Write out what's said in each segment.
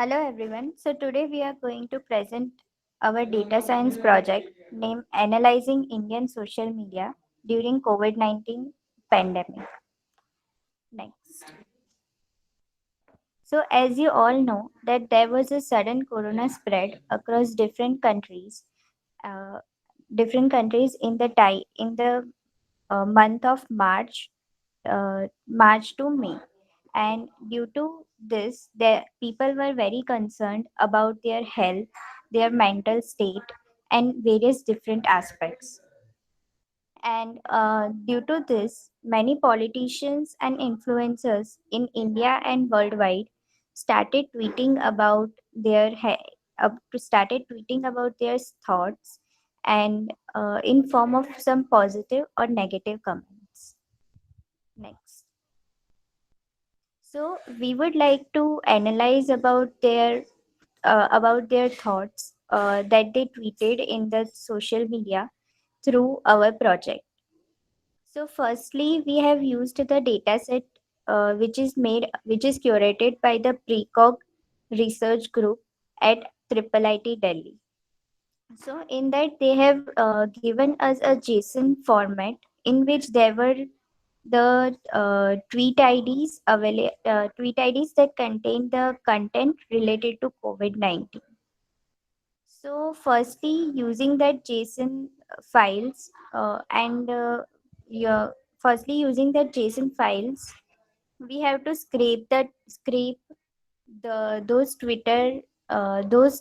Hello everyone. So today we are going to present our data science project named Analyzing Indian Social Media During COVID-19 Pandemic. Next. So as you all know that there was a sudden corona spread across uh, different countries in the month of March to May. And due to this, the people were very concerned about their health, their mental state, and various different aspects. And due to this, many politicians and influencers in India and worldwide started tweeting about started tweeting about their thoughts and in form of some positive or negative comments. Next. So we would like to analyze about their thoughts that they tweeted in the social media through our project. So firstly, we have used the dataset which is curated by the Precog research group at Triple IT Delhi. So in that they have given us a JSON format in which there were the tweet IDs that contain the content related to COVID-19. So firstly, using that JSON files and yeah, firstly using that JSON files, we have to scrape the those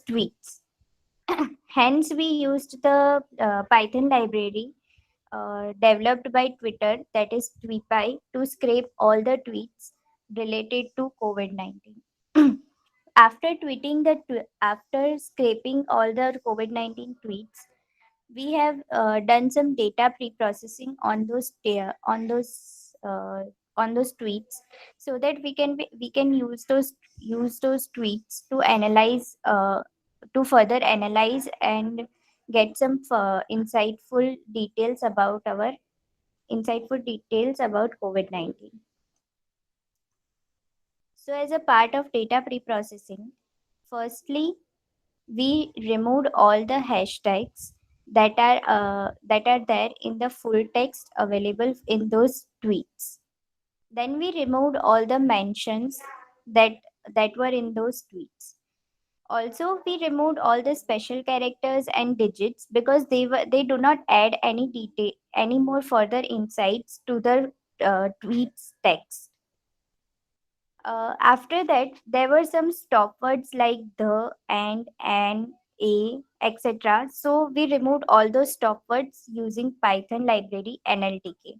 tweets. Hence, we used the Python library developed by Twitter, that is TweetPy, to scrape all the tweets related to COVID-19. After scraping all the COVID-19 tweets, we have done some data pre-processing uh, on those tweets, so that we can use those tweets to analyze to further analyze and get some insightful details about COVID-19. So as a part of data pre-processing, firstly we removed all the hashtags that are there in the full text available in those tweets. Then we removed all the mentions that were in those tweets. Also, we removed all the special characters and digits because they do not add any more further insights to the tweets text. After that, there were some stop words like the, and, a, etc. So we removed all those stop words using Python library NLTK.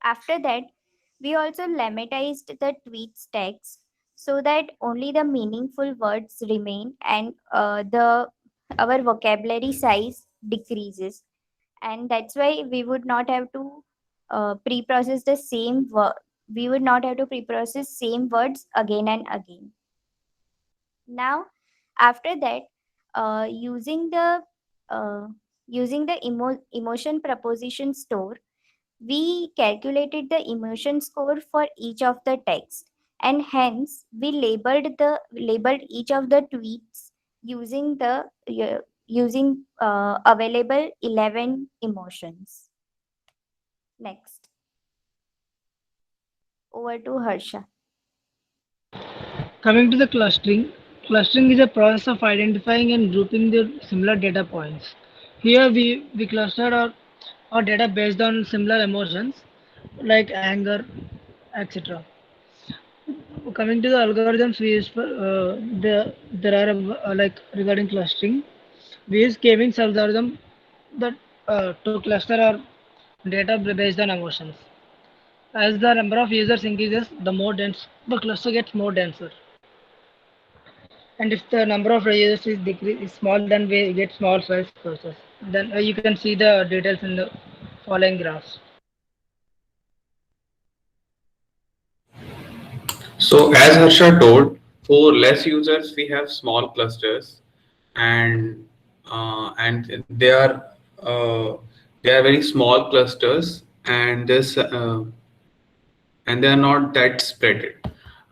After that, we also lemmatized the tweets text so that only the meaningful words remain and the our vocabulary size decreases. And that's why we would not have to pre-process same words again and again. Now, after that, uh, using the uh, emotion proposition store, we calculated the emotion score for each of the text, and hence we labeled each of the tweets using the available 11 emotions. Next, over to Harsha. Coming to the clustering is a process of identifying and grouping the similar data points. Here we clustered our data based on similar emotions like anger, etc. Coming to the algorithms we use for there are like regarding clustering, we use K-means algorithm that to cluster our data based on emotions. As the number of users increases, the more dense the cluster gets more denser. And if the number of users is small, then we get small size process. Then you can see the details in the following graphs. So as Harsha told, for less users we have small clusters, and and uh, they are very small clusters, and this and they are not that spread.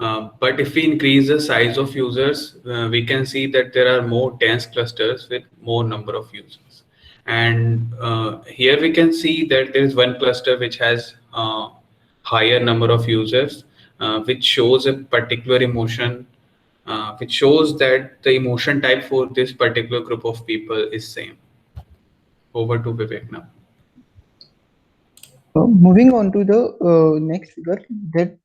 But if we increase the size of users, we can see that there are more dense clusters with more number of users. And here we can see that there is one cluster which has higher number of users, which shows a particular emotion, which shows that the emotion type for this particular group of people is same. Over to Vivek now. Moving on to the next figure, that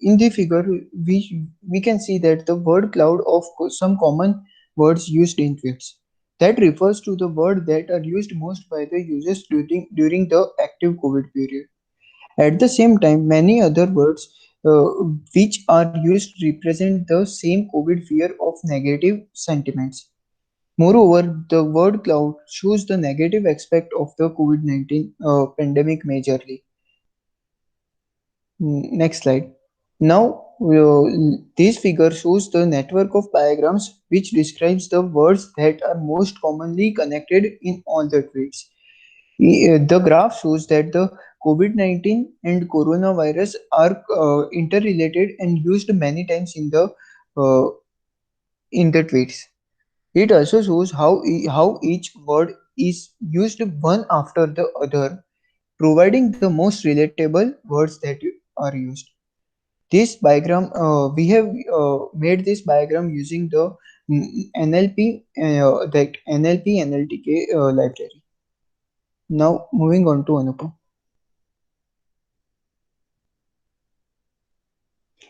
in the figure we can see that the word cloud of some common words used in tweets. That refers to the word that are used most by the users during the active COVID period. At the same time, many other words uh, which are used represent the same COVID fear of negative sentiments. Moreover, the word cloud shows the negative aspect of the COVID-19 pandemic majorly. Next slide. Now, this figure shows the network of diagrams which describes the words that are most commonly connected in all the tweets. The graph shows that the COVID-19 and coronavirus are interrelated and used many times uh, in the tweets. It also shows how each word is used one after the other, providing the most relatable words that are used. This diagram, we have made this diagram using the NLP, that NLP NLTK library. Now moving on to Anupam.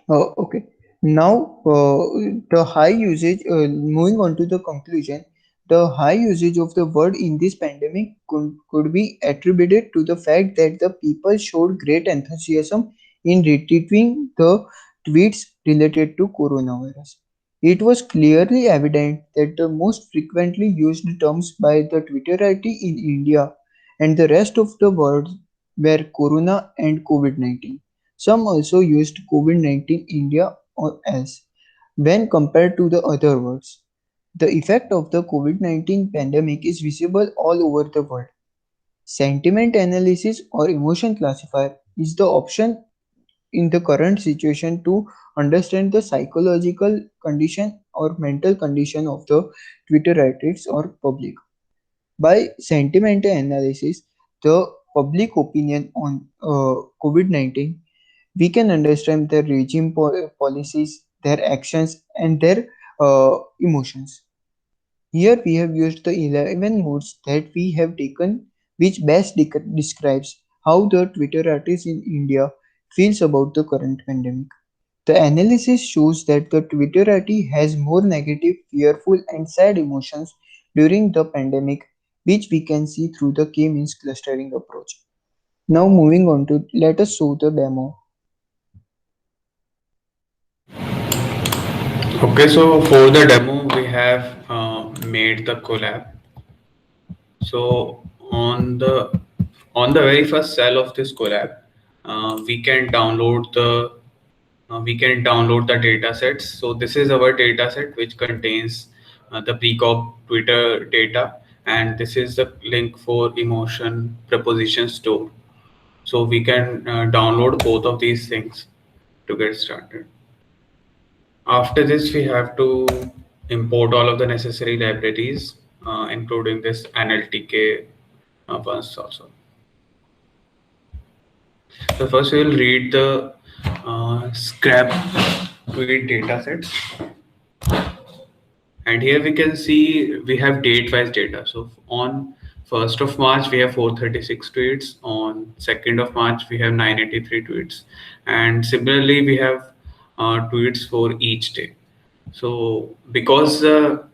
Okay. Now, the high usage, moving on to the conclusion, the high usage of the word in this pandemic could be attributed to the fact that the people showed great enthusiasm in retweeting the tweets related to coronavirus. It was clearly evident that the most frequently used terms by the Twitterati in India and the rest of the world were corona and COVID-19. Some also used COVID-19 India or else when compared to the other words. The effect of the COVID-19 pandemic is visible all over the world. Sentiment analysis or emotion classifier is the option in the current situation to understand the psychological condition or mental condition of the Twitterites or public. By sentiment analysis, the public opinion on COVID-19, we can understand their regime policies, their actions, and their emotions. Here we have used the 11 moods that we have taken, which best describes how the Twitter artist in India feels about the current pandemic. The analysis shows that the Twitterati has more negative, fearful, and sad emotions during the pandemic, which we can see through the K-means clustering approach. Now moving on to let us show the demo. Okay, so for the demo, we have made the collab. So on the very first cell of this collab, we can download the data sets. So this is our data set which contains the precog Twitter data, and this is the link for emotion preposition store. So we can download both of these things to get started. After this, we have to import all of the necessary libraries, including this NLTK ones also. So first we will read the scrap tweet data sets. And here we can see we have date-wise data. So on 1st of March, we have 436 tweets. On 2nd of March, we have 983 tweets. And similarly, we have tweets for each day. So because the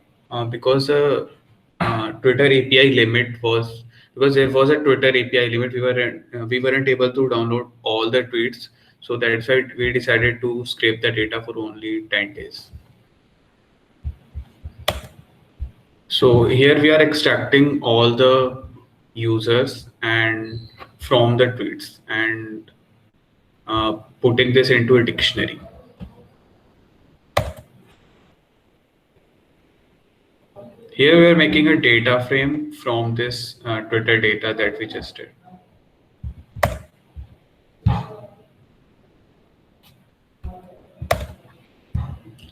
Twitter API limit was, because there was a Twitter API limit, we weren't able to download all the tweets. So that's why we decided to scrape the data for only 10 days. So here we are extracting all the users and from the tweets and putting this into a dictionary. Here we are making a data frame from this Twitter data that we just did.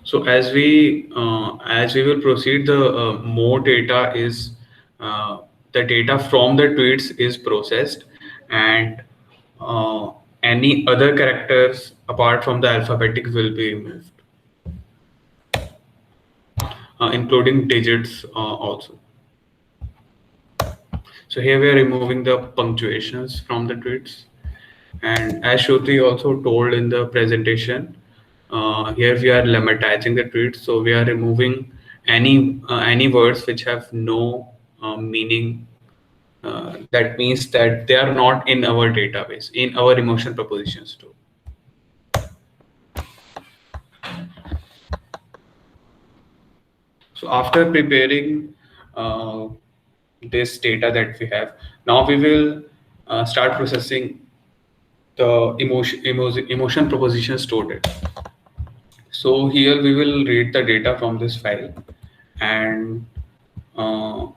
So as we will proceed, the more data is the data from the tweets is processed, and uh, any other characters apart from the alphabetic will be removed, including digits also. So here we are removing the punctuations from the tweets. And as Shruti also told in the presentation, here we are lemmatizing the tweets. So we are removing any words which have no meaning. That means that they are not in our database, in our emotion propositions too. So after preparing uh, this data that we have, now we will start processing the emotion proposition stored data. So here we will read the data from this file, and uh,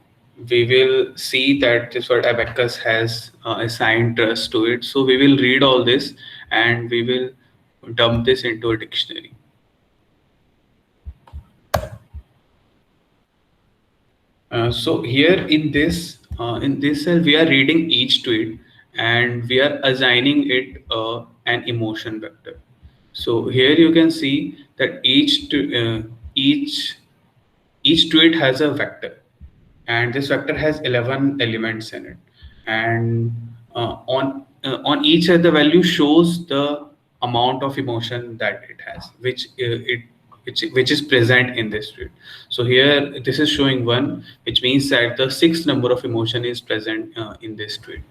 we will see that this word abacus has assigned trust to it. So we will read all this and we will dump this into a dictionary. So here in this cell we are reading each tweet and we are assigning it an emotion vector. So here you can see that each tweet has a vector, and this vector has 11 elements in it, and on each of the value shows the amount of emotion that it has, which is present in this tweet. So here this is showing 1, which means that the sixth number of emotion is present in this tweet.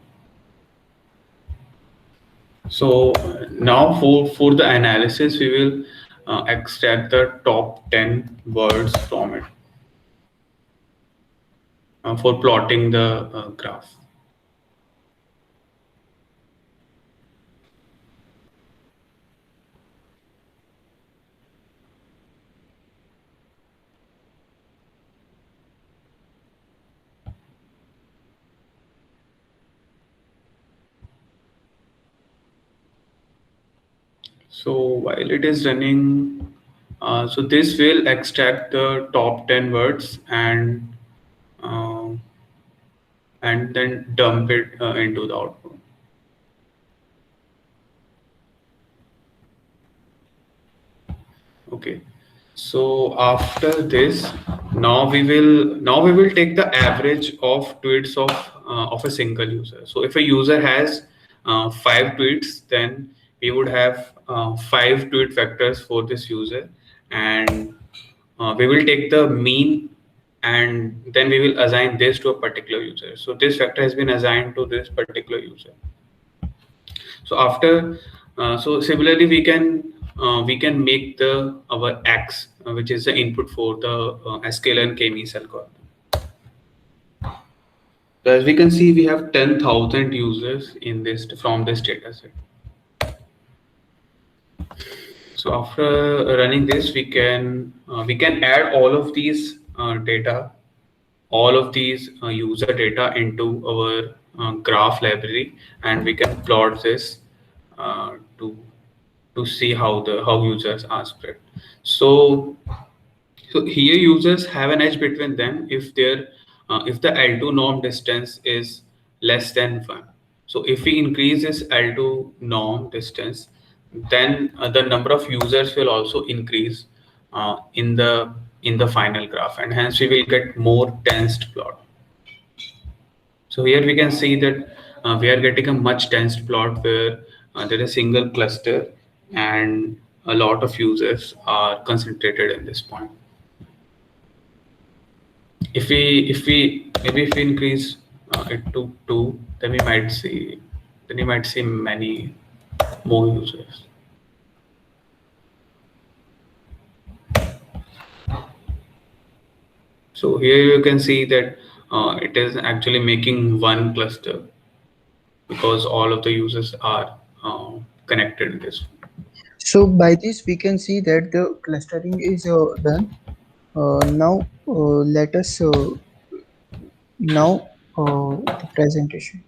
So now for the analysis, we will extract the top 10 words from it for plotting the graph. So while it is running, so this will extract the top 10 words uh, and then dump it into the output. Okay. So after this, now we will take the average of tweets of a single user. So if a user has 5 tweets, then we would have 5 tweet vectors for this user, and we will take the mean, and then we will assign this to a particular user. So this vector has been assigned to this particular user. So after, so similarly, we can make the our X, which is the input for the sklearn k-means algorithm. So as we can see, we have 10,000 users in this from this data set. So after running this, we can add all of these data, all of these user data into our graph library, and we can plot this uh, to to see how users are spread. So so here users have an edge between them if the L2 norm distance is less than 1. So if we increase this L2 norm distance, then the number of users will also increase in the final graph, and hence we will get more tensed plot. So here we can see that we are getting a much tensed plot where there is a single cluster and a lot of users are concentrated in this point. If we increase it to 2, then we might see many more users. So here you can see that it is actually making one cluster because all of the users are connected in this. So by this we can see that the clustering is done. Now let us now the presentation.